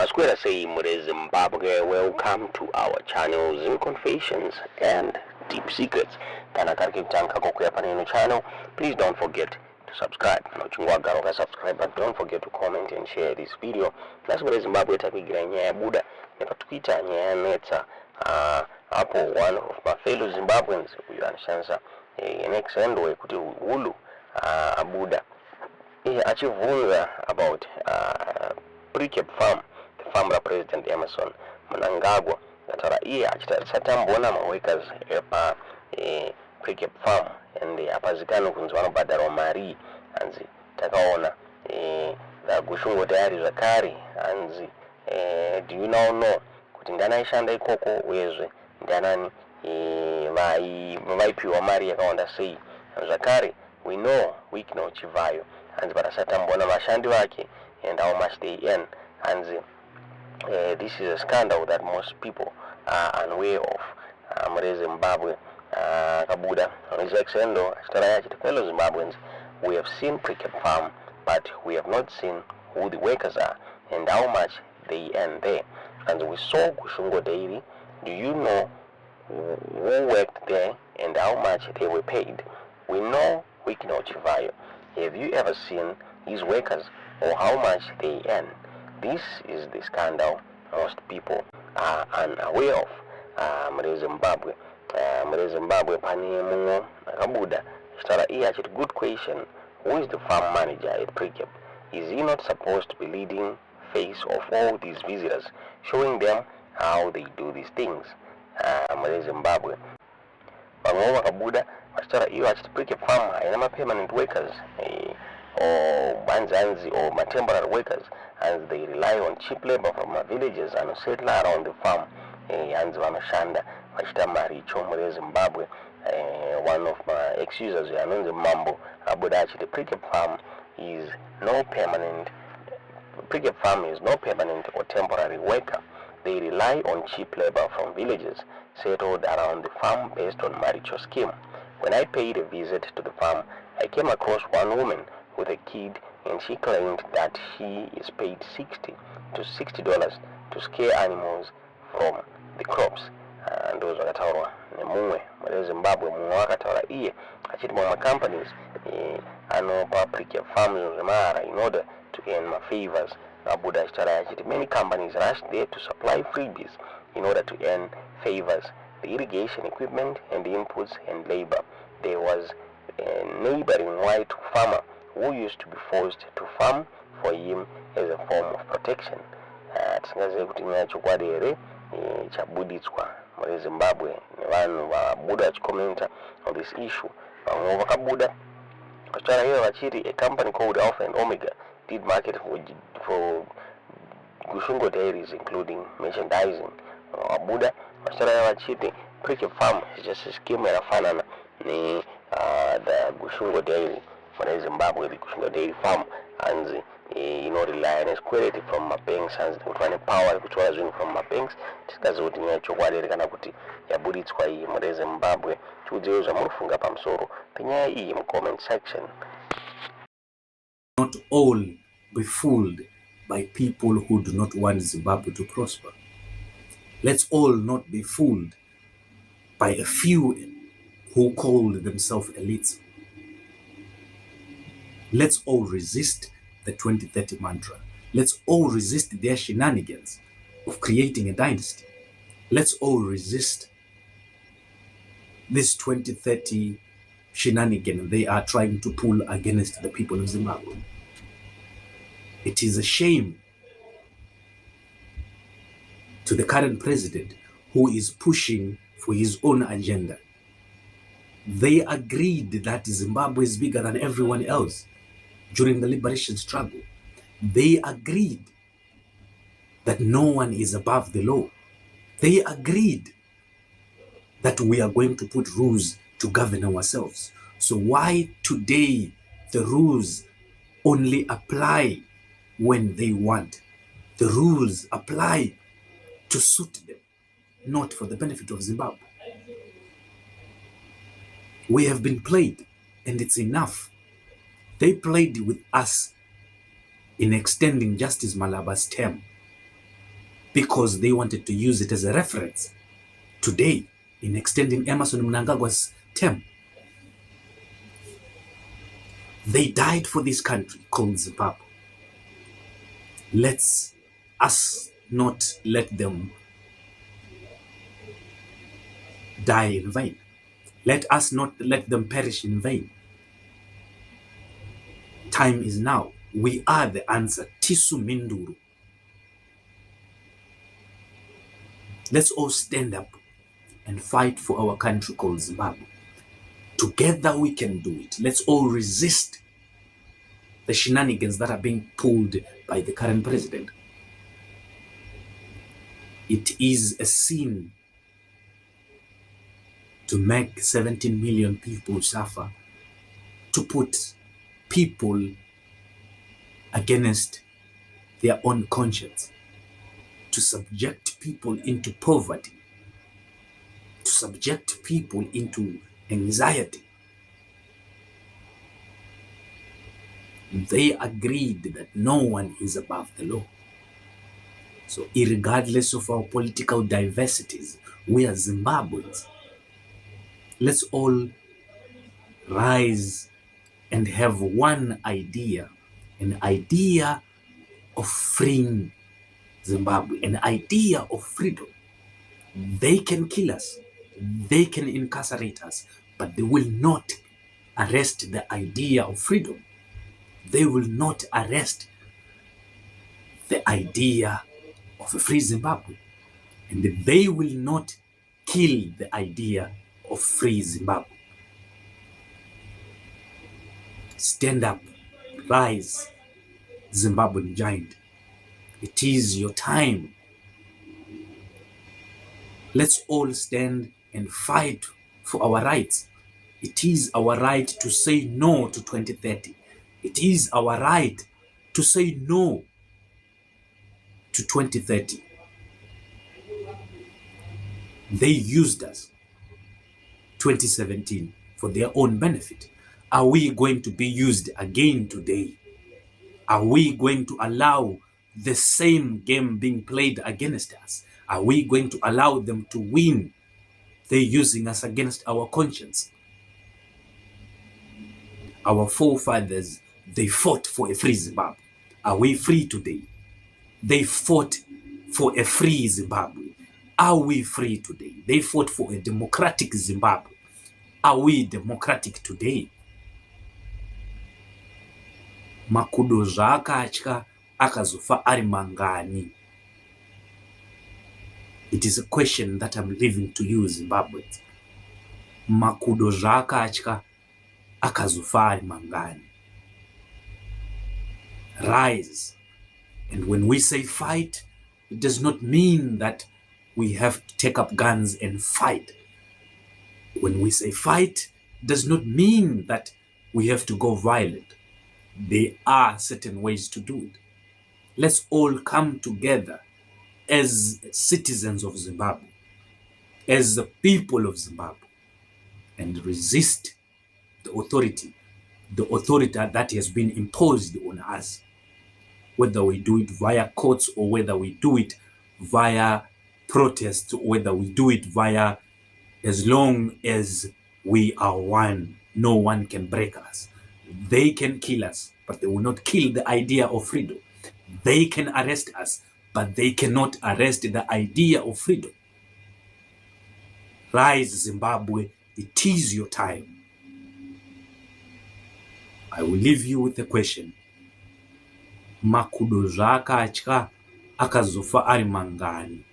Masquera say Mure Zimbabwe, welcome to our channel Zim Confessions and Deep Secrets. Kana kariki kutanka kukuya paneno channel. Please don't forget to subscribe. No subscribe, but don't forget to comment and share this video. That's Mure Zimbabwe takigira Nyaya Buda. Nepa Twitter Nyaya Yanetsa. One of my fellow Zimbabweans, Yanetsa Yemari kuti ulu Abuda. Achivunza about Precabe farm. Farmer President Emerson Mnangagwa gatara iye achitambona workers epa Precabe farm and apazikano kunzi vanobhadharwa mari hanzi takaona gushungo tayari zvakare hanzi do you now know kuti ndana aishanda ikoko uyezve ndanani vaipiwa mari yakawanda sei zvakare we know wikino chivayo hanzi parasatambona vashandi vake and how much they earn hanzi this is a scandal that most people are unaware of. Mure Zimbabwe Kabuda Rizexendo fellow Zimbabweans, we have seen Precabe farm, but we have not seen who the workers are and how much they earn there. And we saw Gushungo Daily. Do you know who worked there and how much they were paid? We know Wikino Chivayo. Have you ever seen his workers or how much they earn? This is the scandal most people are unaware of. Mure Zimbabwe pani mungo Kabuda stara iya chit good question. Who is the farm manager at Precabe? Is he not supposed to be leading face of all these visitors, showing them how they do these things? Mure Zimbabwe Bango Kabuda stara iya chit Precabe farm ayana permanent workers or banzanzi or temporary workers, and they rely on cheap labor from villages and settle around the farm. Hanzi vanoshanda vachita mari icho. Mure Zimbabwe one of my ex-users anonzi Mambo abuda achiti Precabe farm is no permanent or temporary worker. They rely on cheap labor from villages settled around the farm based on marital scheme. When I paid a visit to the farm, I came across one woman with a kid, and she claimed that she is paid $60 to scare animals from the crops. And those are Mure Zimbabwe Muakatara iye achiti mama companies anopa Precabe farms in order to earn my favors. Abuda Stara achiti many companies rushed there to supply freebies in order to earn favors, the irrigation equipment and the inputs and labor. There was a neighboring white farmer who used to be forced to farm for him as a form of protection. Tisingazive kuti nyaya chokwadi here chabuditswa Mure Zimbabwe nevanhu vabuda vachikomenta on this issue. Vamwe vakabuda vachitaura ivo vachiti a company called Alpha and Omega did market for Gushungo dairies, including merchandising. Vabuda vachitaura ivo vachiti Precabe farm is just a scheme yakafanana ne the Gushungo dairy. Mure Zimbabwe the Gushungo dairy farm and rely on security from my banks and the power which was from my banks. Tisikazi kuti nyaya chokwadi kana kuti yabuditswa iyi Mure Zimbabwe chiudziwo zvamunofunga pamusoro penyaya iyi mu comment section. Not all be fooled by people who do not want Zimbabwe to prosper. Let's all not be fooled by a few who call themselves elites. Let's all resist the 2030 mantra. Let's all resist their shenanigans of creating a dynasty. Let's all resist this 2030 shenanigan they are trying to pull against the people of Zimbabwe. It is a shame to the current president who is pushing for his own agenda. They agreed that Zimbabwe is bigger than everyone else during the liberation struggle. They agreed that no one is above the law. They agreed that we are going to put rules to govern ourselves. So why today the rules only apply when they want? The rules apply to suit them, not for the benefit of Zimbabwe. We have been played, and it's enough. They played with us in extending Justice Malaba's term. because they wanted to use it as a reference today in extending Emmerson Mnangagwa's term. They died for this country called Zimbabwe. Let's us not let them die in vain. Let us not let them perish in vain. Time is now. We are the answer. Tisu Minduru. Let's all stand up and fight for our country called Zimbabwe. Together we can do it. Let's all resist the shenanigans that are being pulled by the current president. It is a sin to make 17 million people suffer, to put people against their own conscience, to subject people into poverty, to subject people into anxiety. They agreed that no one is above the law. So irregardless of our political diversities, we are Zimbabweans. Let's all rise and have one idea, an idea of freeing Zimbabwe, an idea of freedom. They can kill us, they can incarcerate us, but they will not arrest the idea of freedom. They will not arrest the idea of a free Zimbabwe. And they will not kill the idea of free Zimbabwe. Stand up, rise, Zimbabwean giant. It is your time. Let's all stand and fight for our rights. It is our right to say no to 2030. It is our right to say no to 2030. They used us 2017 for their own benefit. Are we going to be used again today? Are we going to allow the same game being played against us? Are we going to allow them to win? They're using us against our conscience. Our forefathers, they fought for a free Zimbabwe. Are we free today? They fought for a free Zimbabwe. Are we free today? They fought for a democratic Zimbabwe. Are we democratic today? Makudo zvaakatya akazofa ari mangani. It is a question that I'm leaving to you, Zimbabweans. Makudo zvaakatya akazofa ari mangani. Rise. And when we say fight, it does not mean that we have to take up guns and fight. When we say fight, it does not mean that we have to go violent. There are certain ways to do it. Let's all come together as citizens of Zimbabwe, as the people of Zimbabwe, and resist the authority that has been imposed on us. Whether we do it via courts or whether we do it via protests, or whether we do it via, as long as we are one, no one can break us. They can kill us, but they will not kill the idea of freedom. They can arrest us, but they cannot arrest the idea of freedom. Rise, Zimbabwe, it is your time. I will leave you with a question. Makudo zvaakatya akazofa ari mangani.